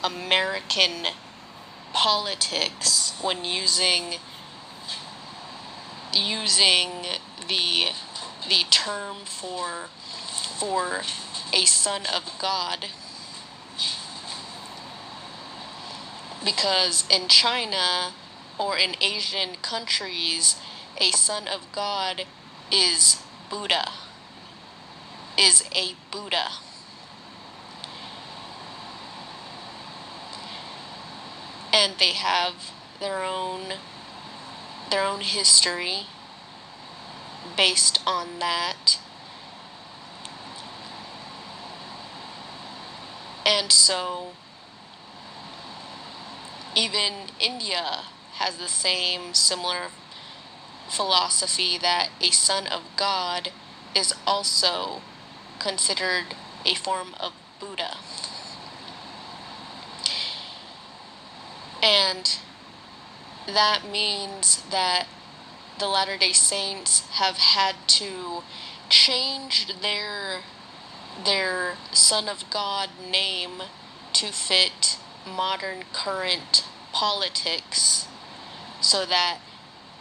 American politics when using the term for a son of God, because in China or in Asian countries, a son of God is Buddha, is a Buddha. And they have their own history based on that. And so even India has the same similar philosophy that a son of God is also considered a form of Buddha. And that means that the Latter-day Saints have had to change their Son of God name to fit modern current politics, so that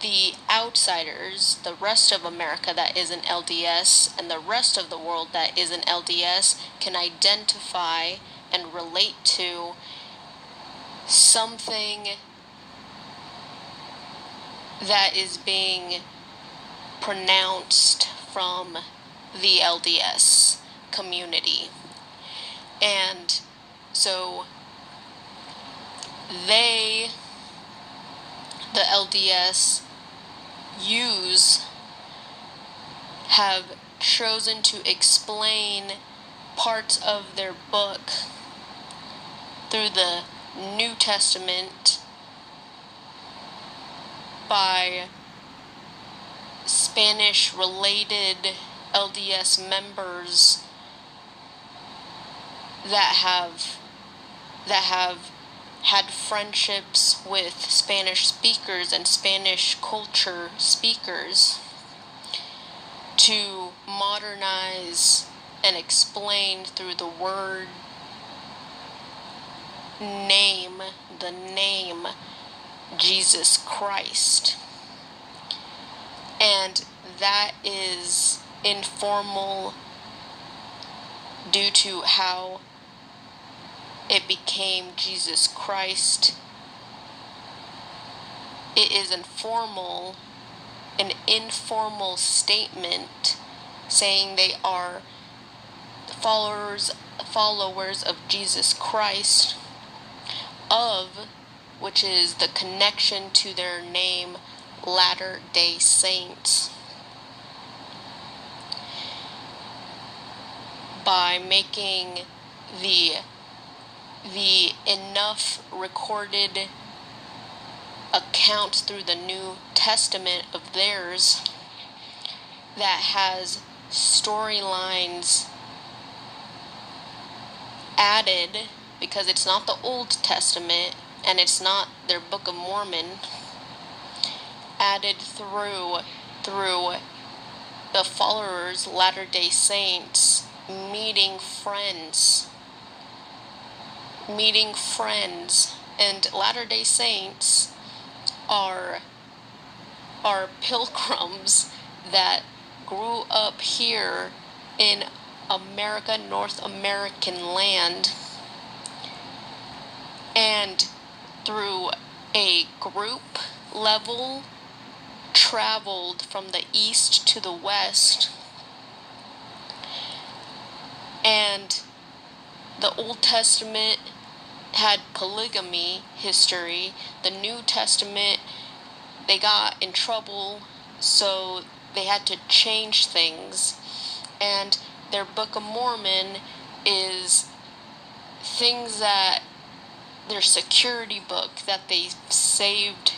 the outsiders, the rest of America that isn't LDS, and the rest of the world that isn't LDS can identify and relate to something that is being pronounced from the LDS community. And so the LDS have chosen to explain parts of their book through the New Testament by Spanish-related LDS members that have had friendships with Spanish speakers and Spanish culture speakers to modernize and explain through the word name, the name Jesus Christ. And that is informal due to how it became Jesus Christ. It is an informal statement saying they are followers of Jesus Christ, which is the connection to their name, Latter-day Saints, by making the enough recorded accounts through the New Testament of theirs that has storylines added, because it's not the Old Testament and it's not their Book of Mormon, added through the followers, Latter-day Saints, meeting friends, and Latter-day Saints are pilgrims that grew up here in America, North American land, and through a group level traveled from the east to the west. And the Old Testament had polygamy history. The New Testament, they got in trouble, so they had to change things. And their Book of Mormon is things that their security book that they saved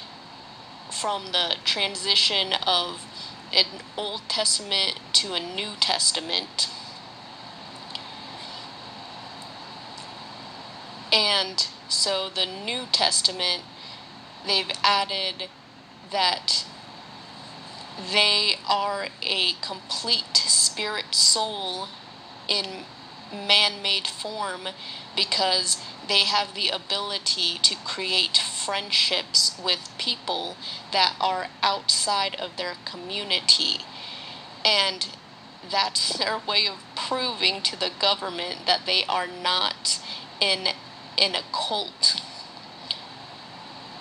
from the transition of an Old Testament to a New Testament. And so the New Testament, they've added that they are a complete spirit soul in man-made form because they have the ability to create friendships with people that are outside of their community. And that's their way of proving to the government that they are not in a cult.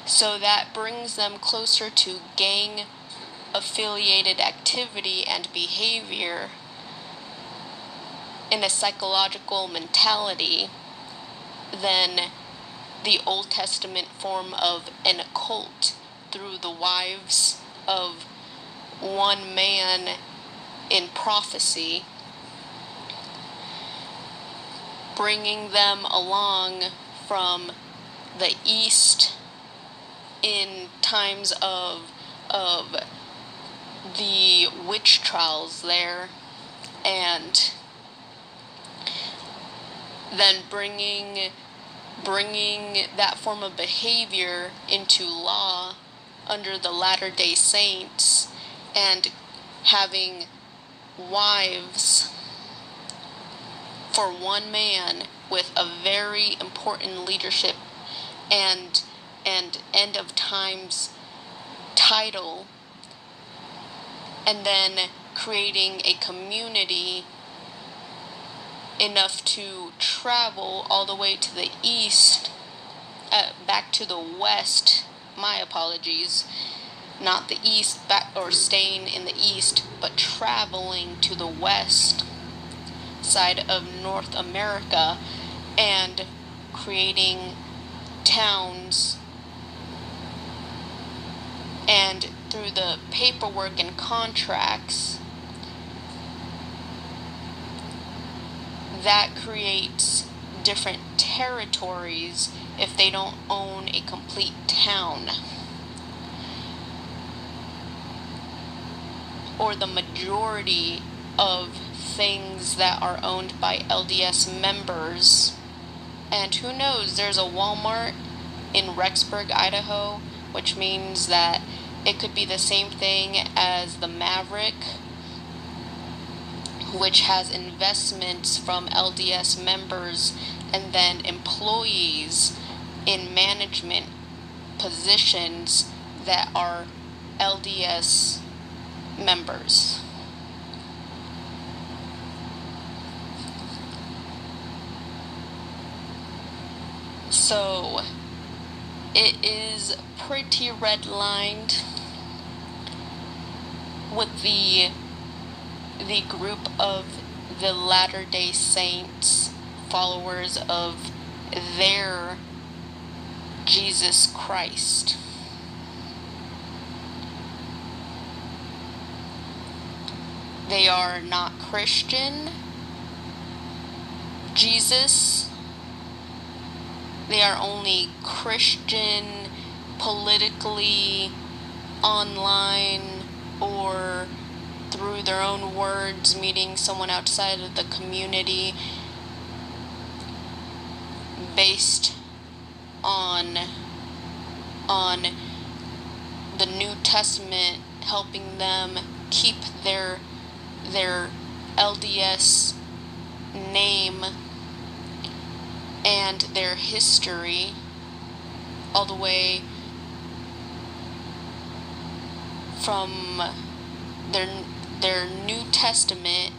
So that brings them closer to gang affiliated activity and behavior in a psychological mentality than the Old Testament form of an occult through the wives of one man in prophecy, bringing them along from the East in times of the witch trials there, and then bringing that form of behavior into law under the Latter-day Saints, and having wives for one man with a very important leadership and end of times title, and then creating a community enough to travel all the way to the east, back to the west, my apologies, not the east, back, or staying in the east, but traveling to the west side of North America and creating towns, and through the paperwork and contracts that creates different territories if they don't own a complete town, or the majority of things that are owned by LDS members. And who knows, there's a Walmart in Rexburg, Idaho, which means that it could be the same thing as the Maverick, which has investments from LDS members and then employees in management positions that are LDS members. So it is pretty redlined with the group of the Latter-day Saints, followers of their Jesus Christ. They are not Christian Jesus. They are only Christian politically, online, or through their own words, meeting someone outside of the community, based on the New Testament helping them keep their LDS name and their history all the way from their New Testament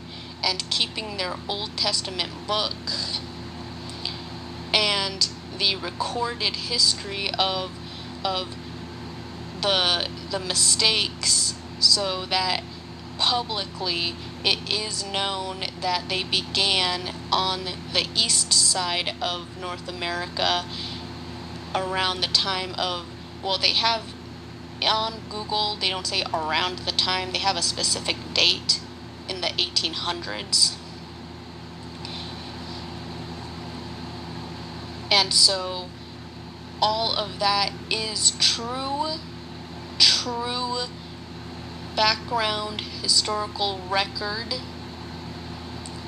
and keeping their Old Testament book and the recorded history of the mistakes, so that publicly it is known that they began on the east side of North America around the time of, well, they have on Google, they don't say around the time, they have a specific date in the 1800s. And so all of that is true background historical record.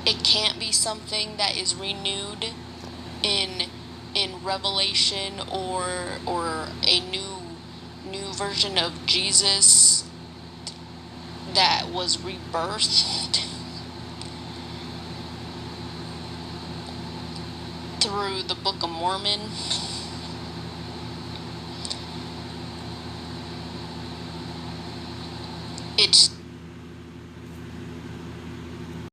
It can't be something that is renewed in Revelation or a new version of Jesus that was rebirthed. through the Book of Mormon. It's